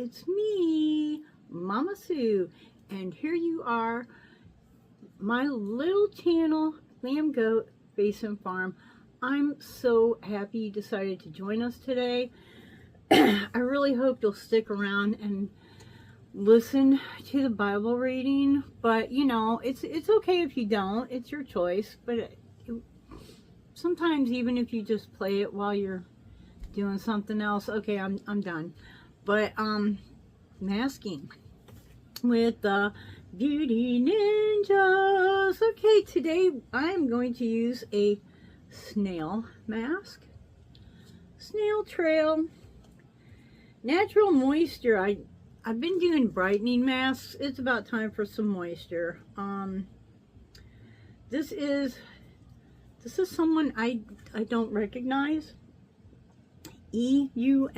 it's me, Mama Sue, and here you are, my little channel, Lamb Goat Basin Farm. I'm so happy you decided to join us today. I really hope you'll stick around and listen to the Bible reading, but you know, it's okay if you don't. It's your choice, but sometimes even if you just play it while you're doing something else. Okay, I'm done. But masking with the beauty ninjas. Okay, today I'm going to use a snail mask, snail trail, natural moisture. I've been doing brightening masks. It's about time for some moisture. This is someone I don't recognize. Eunyul.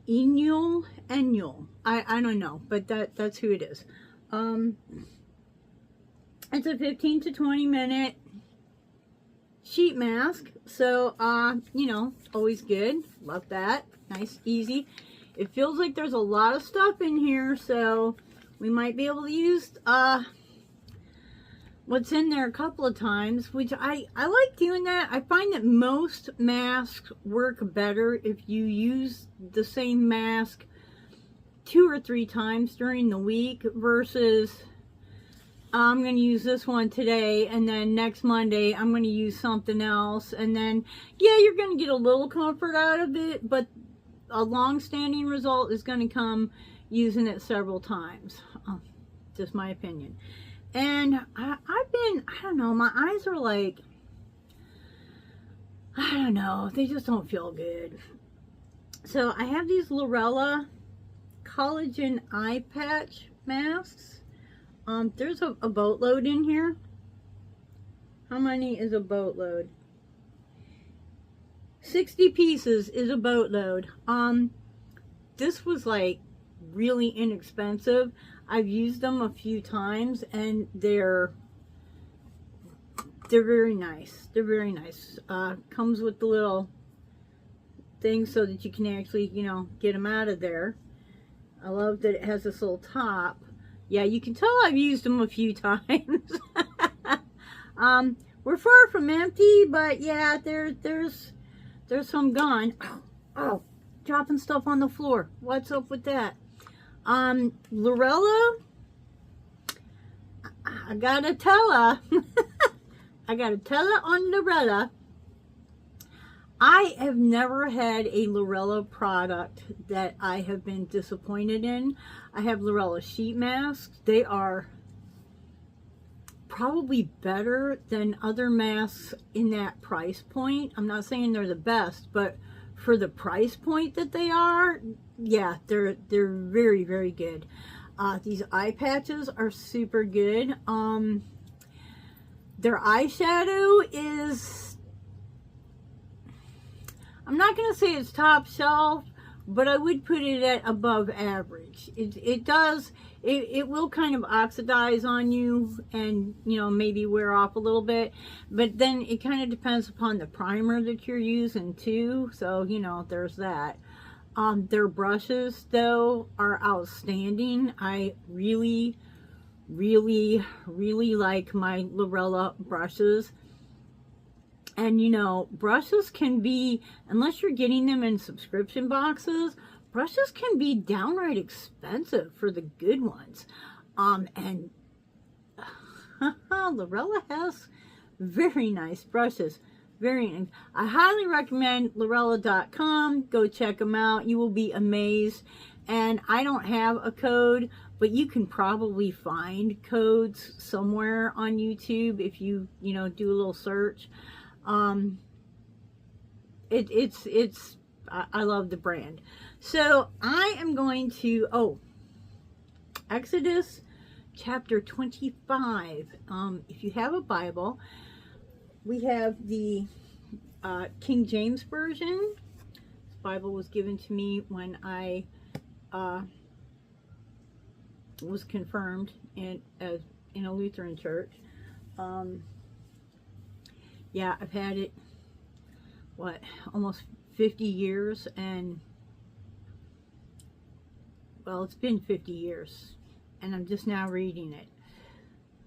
Eunyul. I don't know, but that's who it is. It's a 15 to 20 minute sheet mask, so you know, always good. Love that. Nice, easy. It feels like there's a lot of stuff in here, so we might be able to use what's in there a couple of times, which I like doing that. I find that most masks work better if you use the same mask 2 or 3 times during the week versus I'm going to use this one today and then next Monday I'm going to use something else, and then yeah, you're going to get a little comfort out of it, but a long-standing result is going to come using it several times. Just my opinion. And I don't know, my eyes are like, I don't know, they just don't feel good. So I have these Lorella collagen eye patch masks. There's a boatload in here. How many is a boatload? 60 pieces is a boatload. This was like really inexpensive. I've used them a few times and they're very nice. They're very nice. Comes with the little thing so that you can actually, you know, get them out of there. I love that it has this little top. Yeah, you can tell I've used them a few times. We're far from empty, but yeah, there's some gone. Oh, dropping stuff on the floor. What's up with that? Lorella, I gotta tell her. I gotta tell her on Lorella. I have never had a Lorella product that I have been disappointed in. I have Lorella sheet masks. They are probably better than other masks in that price point. I'm not saying they're the best, but for the price point that they are, yeah, they're very, very good. These eye patches are super good. Their eyeshadow is, I'm not going to say it's top shelf, but I would put it at above average. It will kind of oxidize on you and, you know, maybe wear off a little bit, but then it kind of depends upon the primer that you're using too, so, you know, there's that. Their brushes, though, are outstanding. I really, really, really like my Lorella brushes. And, you know, brushes can be, unless you're getting them in subscription boxes, brushes can be downright expensive for the good ones. And Lorella has very nice brushes. Very nice. I highly recommend Lorella.com. Go check them out. You will be amazed. And I don't have a code, but you can probably find codes somewhere on YouTube if you know, do a little search. I love the brand. So I am going to, Exodus chapter 25. If you have a Bible, we have the King James Version. This Bible was given to me when I was confirmed in a Lutheran church. Yeah, I've had it, what, almost 50 years, and, well, it's been 50 years, and I'm just now reading it.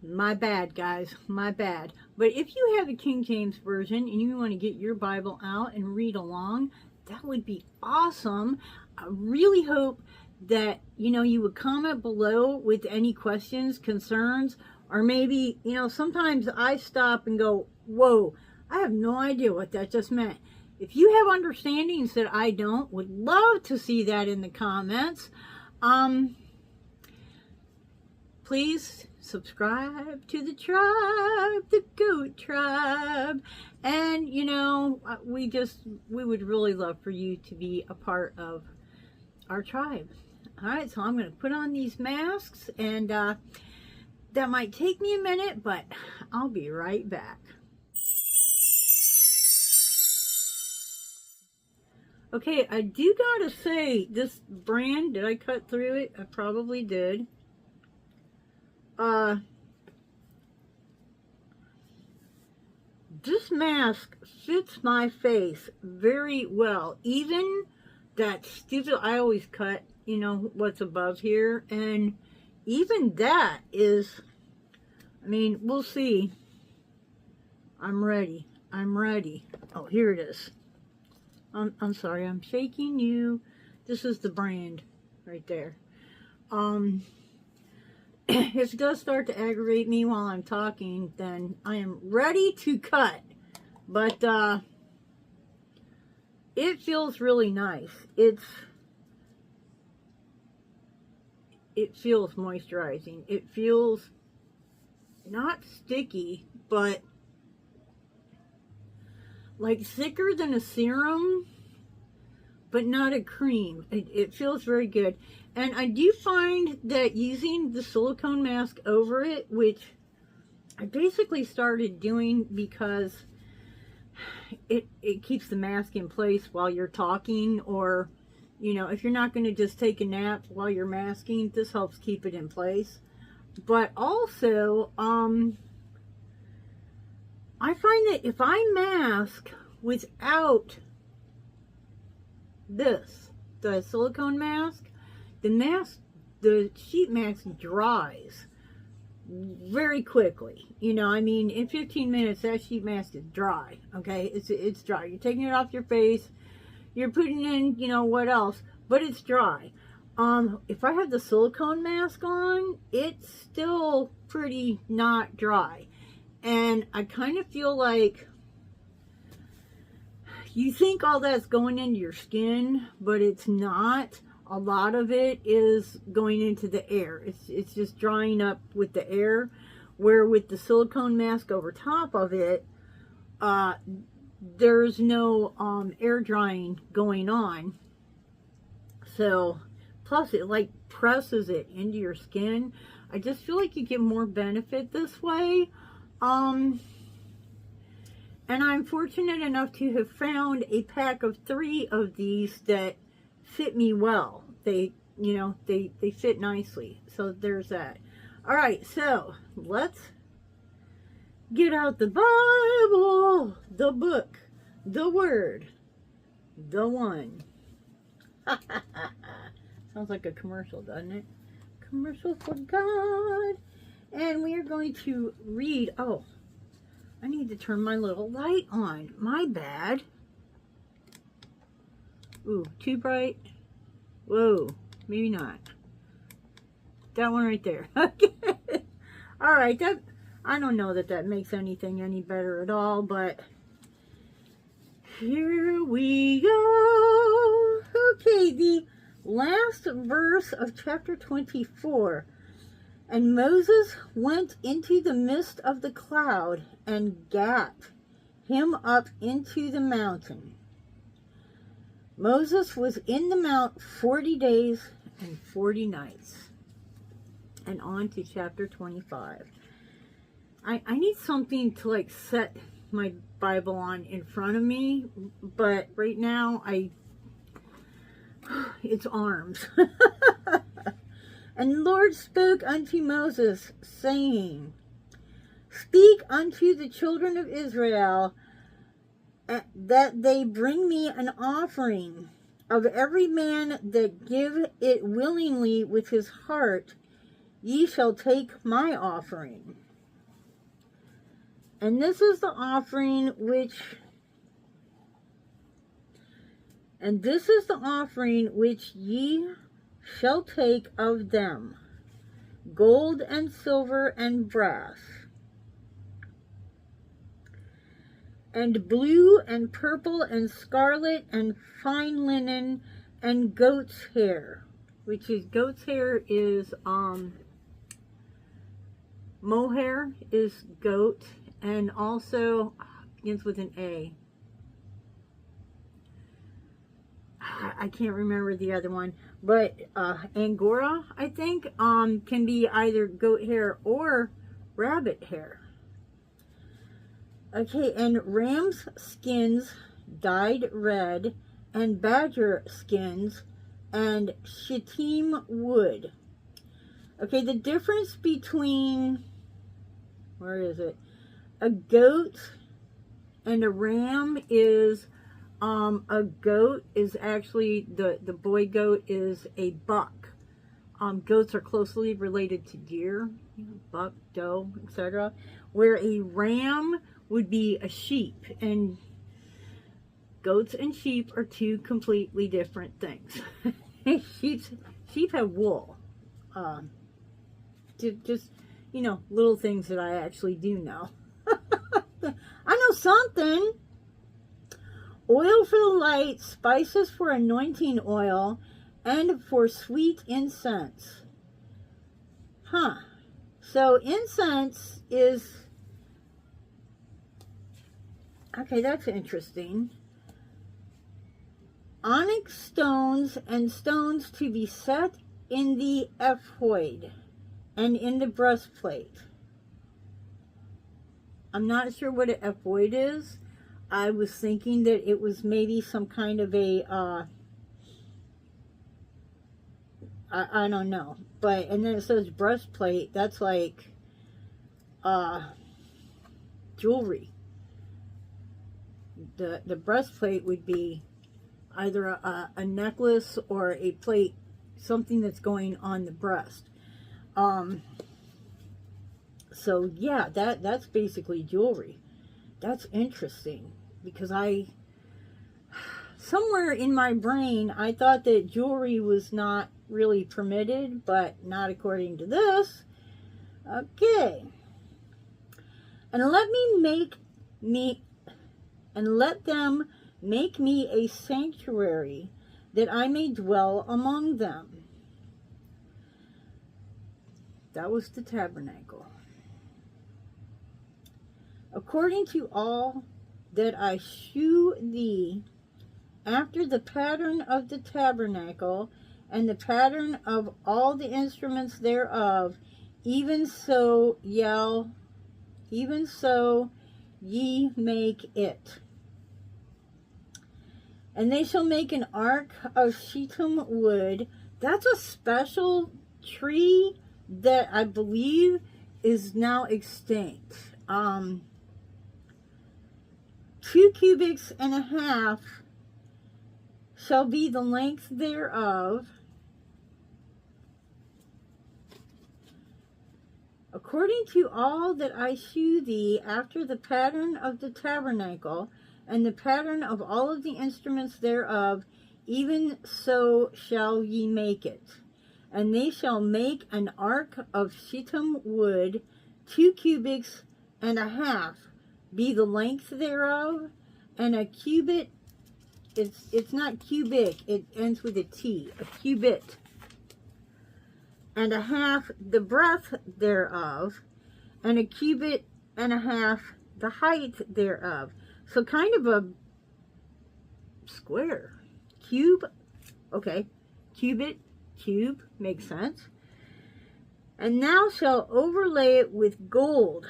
My bad, guys, my bad. But if you have a King James Version and you want to get your Bible out and read along, that would be awesome. I really hope that, you would comment below with any questions, concerns, or maybe, sometimes I stop and go, whoa, I have no idea what that just meant. If you have understandings that I don't, would love to see that in the comments. Please subscribe to the tribe, the goat tribe. And, we would really love for you to be a part of our tribe. All right, so I'm going to put on these masks, and that might take me a minute, but I'll be right back. Okay, I do gotta say, this brand, did I cut through it? I probably did. This mask fits my face very well. Even that stupid, I always cut, what's above here. And even that is, we'll see. I'm ready. I'm ready. Oh, here it is. I'm sorry, I'm shaking you. This is the brand right there. If it does start to aggravate me while I'm talking, then I am ready to cut. But it feels really nice. It feels moisturizing. It feels not sticky, but like thicker than a serum, but not a cream. It feels very good. And I do find that using the silicone mask over it, which I basically started doing because it keeps the mask in place while you're talking, or, if you're not going to just take a nap while you're masking, this helps keep it in place. But also, I find that if I mask without this, the silicone mask, the sheet mask dries very quickly. In 15 minutes, that sheet mask is dry, okay? It's dry. You're taking it off your face, you're putting in, what else, but it's dry. If I have the silicone mask on, it's still pretty not dry. And I kind of feel like you think all that's going into your skin, but it's not. A lot of it is going into the air. It's just drying up with the air, where with the silicone mask over top of it, there's no air drying going on. So, plus it like presses it into your skin. I just feel like you get more benefit this way. And I'm fortunate enough to have found a pack of 3 of these that fit me well. They fit nicely. So there's that. All right, so let's get out the Bible, the book, the word, the one. Sounds like a commercial, doesn't it? Commercial for God. And we are going to read. Oh, I need to turn my little light on. My bad. Ooh, too bright. Whoa, maybe not. That one right there. Okay. All right, I don't know that makes anything any better at all, but here we go. Okay, the last verse of chapter 24. And Moses went into the midst of the cloud and gat him up into the mountain. Moses was in the mount 40 days and 40 nights. And on to chapter 25. I need something to like set my Bible on in front of me, but right now it's arms. And the Lord spoke unto Moses, saying, Speak unto the children of Israel, that they bring me an offering. Of every man that give it willingly with his heart, ye shall take my offering. And this is the offering which ye shall take of them, gold and silver and brass, and blue and purple and scarlet and fine linen and goat's hair, which is goat's hair is mohair is goat, and also begins with an A. I can't remember the other one, but Angora, I think, can be either goat hair or rabbit hair. Okay, and ram's skins dyed red, and badger skins, and shittim wood. Okay, the difference between, where is it? A goat and a ram is, a goat is actually, the boy goat is a buck. Goats are closely related to deer, buck, doe, etc. Where a ram would be a sheep, and goats and sheep are two completely different things. sheep have wool. Just, you know, little things that I actually do know. I know something. Oil for the light, spices for anointing oil, and for sweet incense. Huh. So incense is, okay, that's interesting. Onyx stones and stones to be set in the ephod and in the breastplate. I'm not sure what an ephod is. I was thinking that it was maybe some kind of a, I don't know. But, and then it says breastplate. That's like, jewelry. The breastplate would be either a necklace or a plate, something that's going on the breast. So yeah, that's basically jewelry. That's interesting, because somewhere in my brain, I thought that jewelry was not really permitted, but not according to this. Okay. And let them make me a sanctuary, that I may dwell among them. That was the tabernacle. According to all that I shew thee, after the pattern of the tabernacle, and the pattern of all the instruments thereof, even so ye make it. And they shall make an ark of shittim wood. That's a special tree that I believe is now extinct. 2 cubits and a half shall be the length thereof. According to all that I shew thee, after the pattern of the tabernacle, and the pattern of all of the instruments thereof, even so shall ye make it. And they shall make an ark of shittim wood, 2 cubits and a half be the length thereof, and a cubit, it's not cubic, it ends with a T, a cubit and a half the breadth thereof, and a cubit and a half the height thereof. So kind of a square. Cube, okay, cubit, cube, makes sense. And thou shalt overlay it with gold.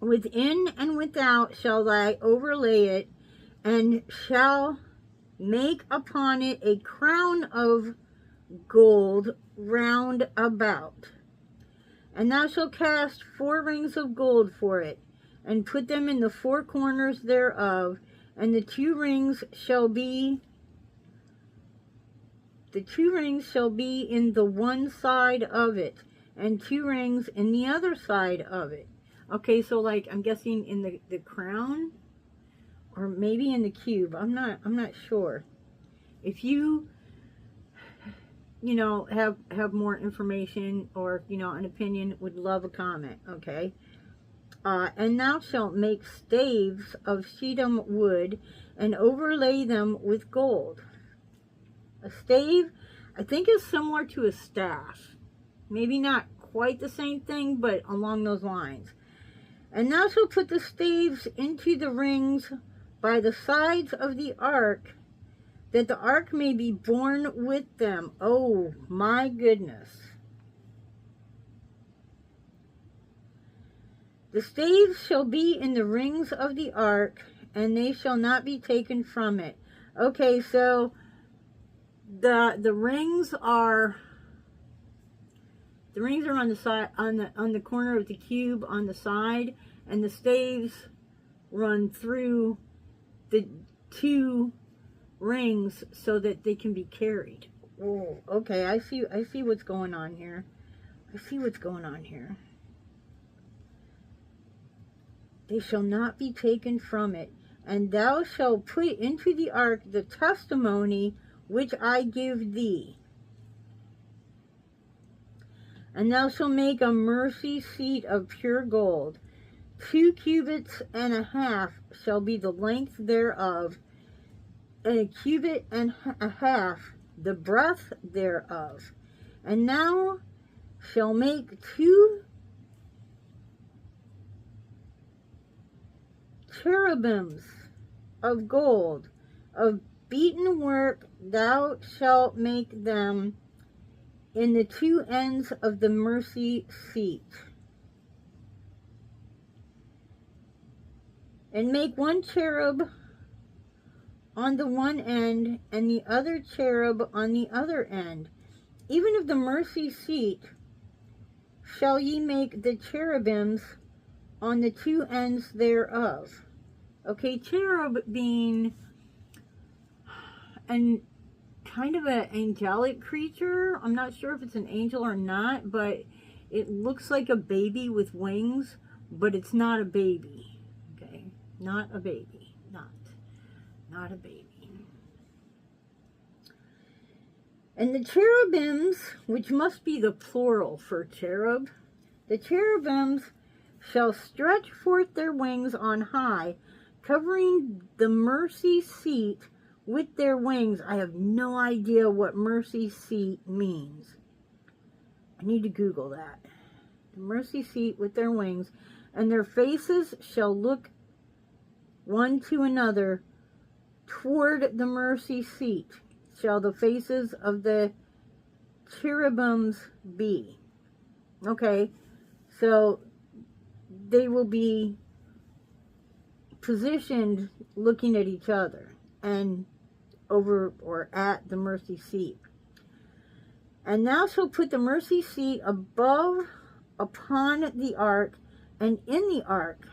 Within and without shall thou overlay it, and shall make upon it a crown of gold round about. And thou shalt cast 4 rings of gold for it, and put them in the four corners thereof, and the two rings shall be in the one side of it, and two rings in the other side of it. Okay, so like I'm guessing in the crown, or maybe in the cube. I'm not sure. If you know, have more information, or, you know, an opinion, would love a comment, okay? And thou shalt make staves of shittim wood, and overlay them with gold. A stave, I think, is similar to a staff. Maybe not quite the same thing, but along those lines. And thou shalt put the staves into the rings by the sides of the ark, that the ark may be borne with them. Oh, my goodness. The staves shall be in the rings of the ark, and they shall not be taken from it. Okay, so the rings are on the side, on the corner of the cube on the side, and the staves run through the two rings so that they can be carried. Oh, okay, I see what's going on here. They shall not be taken from it. And thou shalt put into the ark the testimony which I give thee. And thou shalt make a mercy seat of pure gold. 2 cubits and a half shall be the length thereof, and a cubit and a half the breadth thereof. And thou shalt make 2 cherubims of gold, of beaten work. Thou shalt make them in the 2 ends of the mercy seat. And make 1 cherub on the one end, and the other cherub on the other end. Even of the mercy seat shall ye make the cherubims on the 2 ends thereof. Okay, cherub being an kind of an angelic creature. I'm not sure if it's an angel or not, but it looks like a baby with wings, but it's not a baby. Okay, not a baby. Not a baby. And the cherubims, which must be the plural for cherub, the cherubims shall stretch forth their wings on high, covering the mercy seat with their wings. I have no idea what mercy seat means. I need to Google that. The mercy seat with their wings, and their faces shall look one to another toward the mercy seat shall the faces of the cherubims be. Okay, so they will be positioned looking at each other and over or at the mercy seat. And thou shalt put the mercy seat above upon the ark, and in the ark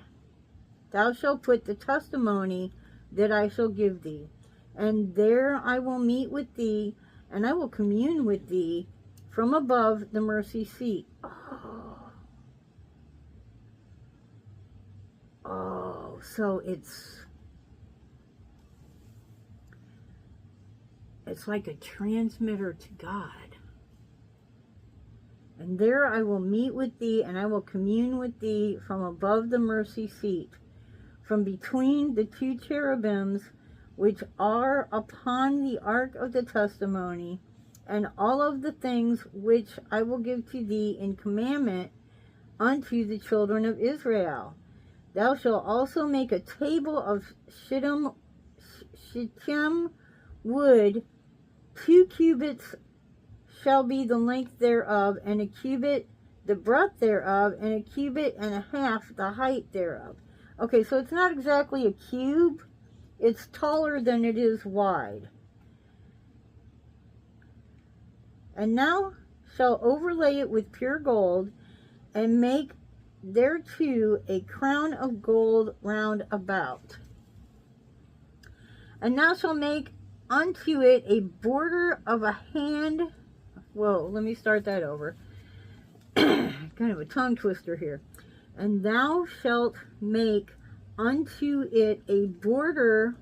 thou shalt put the testimony that I shall give thee. And there I will meet with thee, and I will commune with thee from above the mercy seat. Oh, so it's like a transmitter to God. And there I will meet with thee, and I will commune with thee from above the mercy seat, from between the 2 cherubims which are upon the ark of the testimony, and all of the things which I will give to thee in commandment unto the children of Israel. Thou shalt also make a table of shittim wood. 2 cubits shall be the length thereof, and a cubit the breadth thereof, and a cubit and a half the height thereof. Okay, so it's not exactly a cube. It's taller than it is wide. And thou shalt overlay it with pure gold, and make thereto a crown of gold round about. And thou shalt make unto it a border of a hand. Whoa, let me start that over. Kind of a tongue twister here. And thou shalt make unto it a border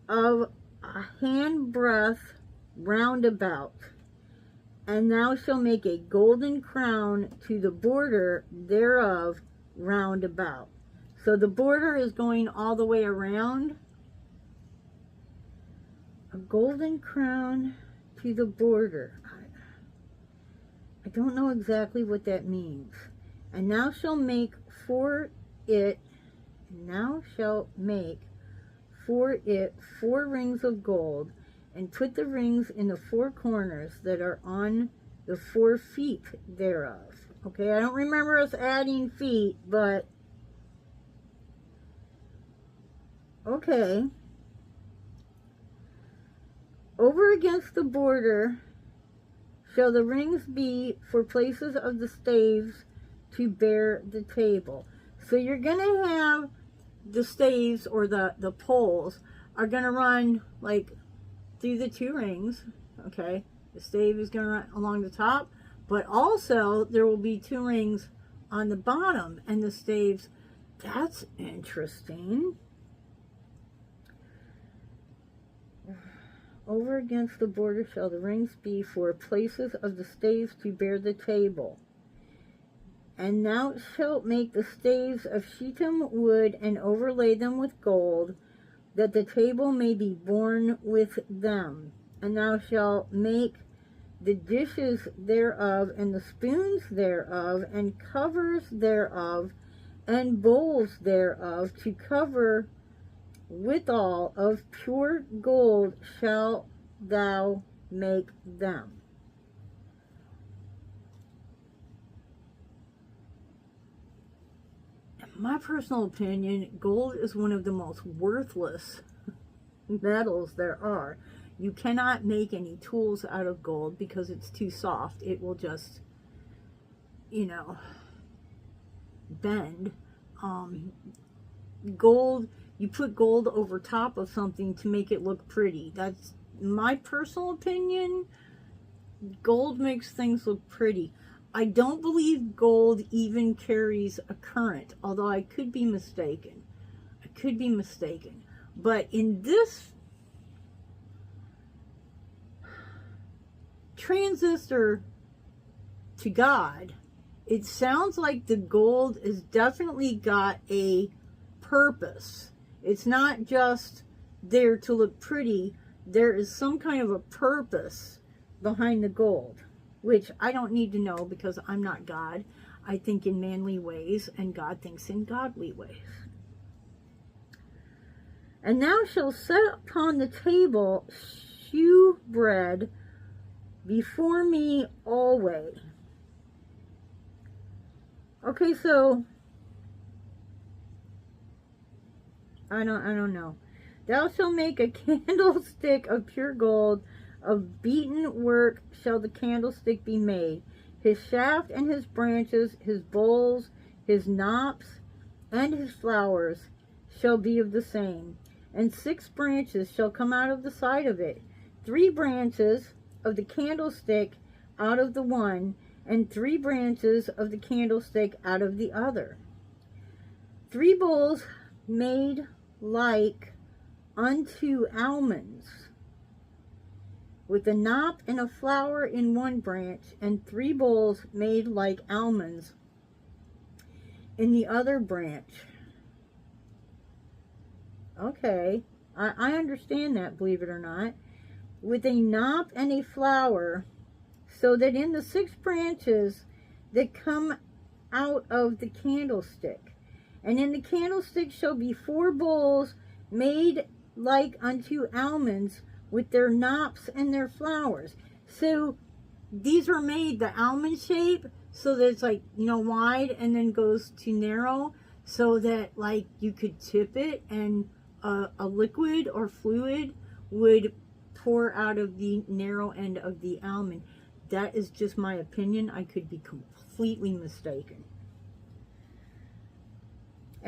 of a hand breadth round about. And thou shalt make a golden crown to the border thereof round about. So the border is going all the way around. A golden crown to the border. I don't know exactly what that means. And thou shalt make for it, four rings of gold, and put the rings in the four corners that are on the 4 feet thereof. Okay, I don't remember us adding feet, but okay. Over against the border shall the rings be for places of the staves to bear the table. So you're going to have the staves, or the poles are going to run like through the 2 rings. Okay, the stave is going to run along the top, but also there will be 2 rings on the bottom, and the staves. That's interesting. Over against the border shall the rings be for places of the staves to bear the table. And thou shalt make the staves of shittim wood, and overlay them with gold, that the table may be borne with them. And thou shalt make the dishes thereof, and the spoons thereof, and covers thereof, and bowls thereof, to cover withal of pure gold shalt thou make them. In my personal opinion, gold is one of the most worthless metals there are. You cannot make any tools out of gold because it's too soft. It will just, bend. Gold, you put gold over top of something to make it look pretty. That's my personal opinion. Gold makes things look pretty. I don't believe gold even carries a current, although I could be mistaken. But in this transistor to God, it sounds like the gold has definitely got a purpose. It's not just there to look pretty. There is some kind of a purpose behind the gold, which I don't need to know because I'm not God. I think in manly ways, and God thinks in godly ways. And thou shalt set upon the table shew bread before me always. Okay, so I don't know. Thou shalt make a candlestick of pure gold, of beaten work shall the candlestick be made. His shaft and his branches, his bowls, his knops, and his flowers shall be of the same. And 6 branches shall come out of the side of it, 3 branches of the candlestick out of the one, and 3 branches of the candlestick out of the other. 3 bowls made like unto almonds, with a knop and a flower in one branch, and 3 bowls made like almonds in the other branch. Okay, I understand that, believe it or not. With a knop and a flower, so that in the 6 branches that come out of the candlestick. And in the candlestick shall be 4 bowls made like unto almonds, with their knops and their flowers. So these are made the almond shape, so that it's like, wide and then goes to narrow, so that like you could tip it and a liquid or fluid would pour out of the narrow end of the almond. That is just my opinion. I could be completely mistaken.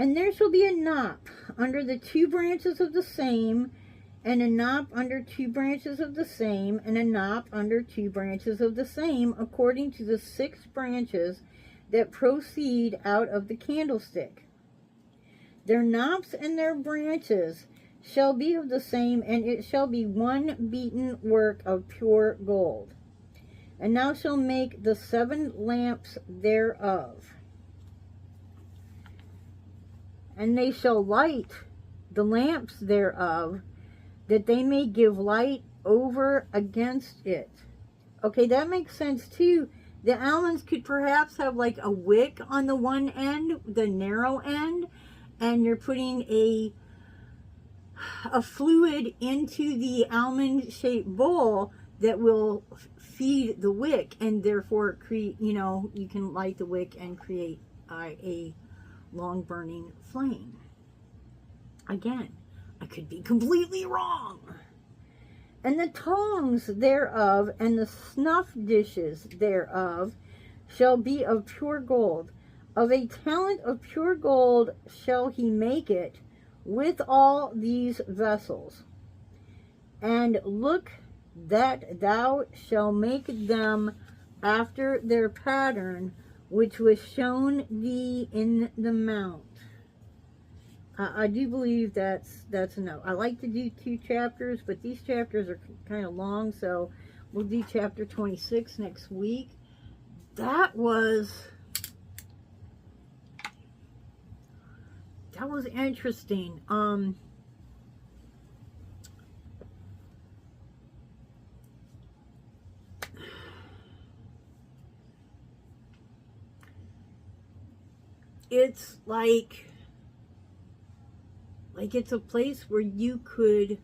And there shall be a knot under the 2 branches of the same, and a knot under 2 branches of the same, and a knot under 2 branches of the same, according to the 6 branches that proceed out of the candlestick. Their knops and their branches shall be of the same, and it shall be 1 beaten work of pure gold. And thou shalt make the 7 lamps thereof. And they shall light the lamps thereof, that they may give light over against it. Okay, that makes sense too. The almonds could perhaps have like a wick on the one end, the narrow end, and you're putting a fluid into the almond-shaped bowl that will feed the wick, and therefore create, you can light the wick and create a long burning flame. Again, I could be completely wrong. And the tongs thereof and the snuff dishes thereof shall be of pure gold. Of a talent of pure gold shall he make it with all these vessels. And look that thou shalt make them after their pattern, which was shown thee in the mount. I do believe that's enough. I like to do 2 chapters, but these chapters are kind of long, so we'll do chapter 26 next week. That was interesting. It's like it's a place where you could,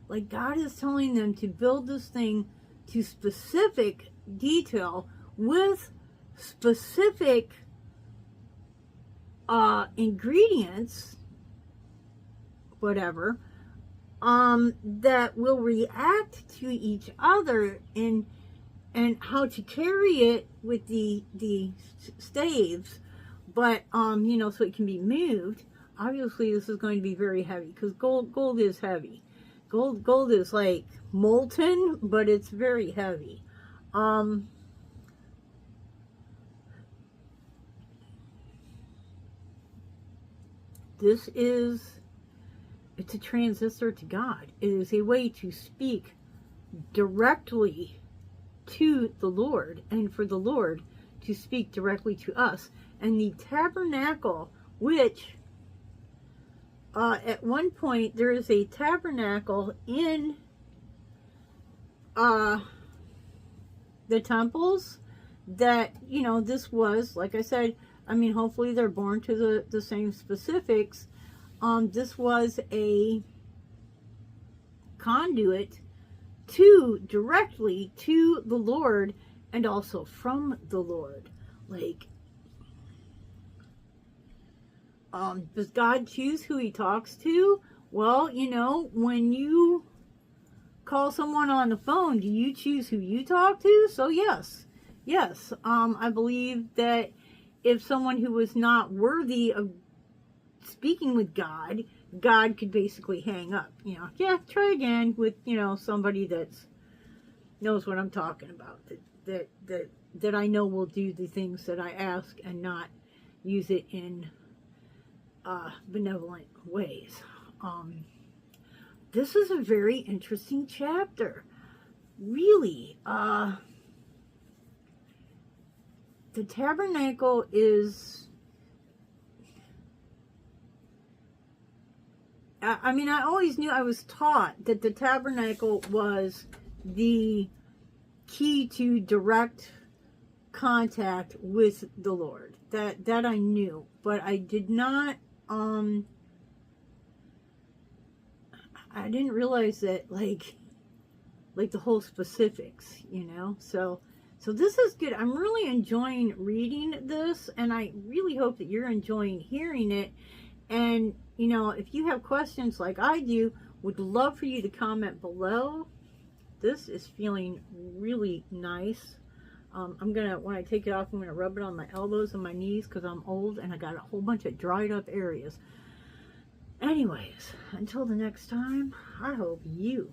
like, God is telling them to build this thing to specific detail with specific ingredients, whatever, that will react to each other, and how to carry it with the staves, but so it can be moved. Obviously this is going to be very heavy, because gold is heavy. Gold is like molten, but it's very heavy. It's a transistor to God. It is a way to speak directly to the Lord, and for the Lord to speak directly to us. And the tabernacle, which at one point there is a tabernacle in the temples that, this was, like I said, hopefully they're born to the same specifics. This was a conduit directly to the Lord, and also from the Lord. Like, does God choose who he talks to? Well, when you call someone on the phone, do you choose who you talk to? So yes, I believe that if someone who was not worthy of speaking with God, God could basically hang up. Try again with, somebody that's knows what I'm talking about, that I know will do the things that I ask and not use it in benevolent ways. This is a very interesting chapter. Really, the tabernacle is, I always knew, I was taught that the tabernacle was the key to direct contact with the Lord. That I knew, but I did not, I didn't realize that, like the whole specifics, So this is good. I'm really enjoying reading this, and I really hope that you're enjoying hearing it. And, if you have questions like I do, would love for you to comment below. This is feeling really nice. When I take it off, I'm gonna rub it on my elbows and my knees because I'm old and I got a whole bunch of dried up areas. Anyways, until the next time, I hope you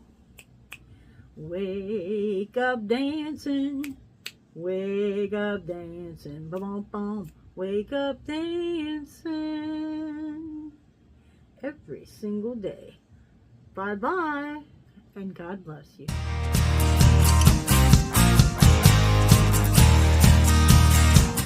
wake up dancing, boom, boom, boom, wake up dancing every single day. Bye-bye, and God bless you.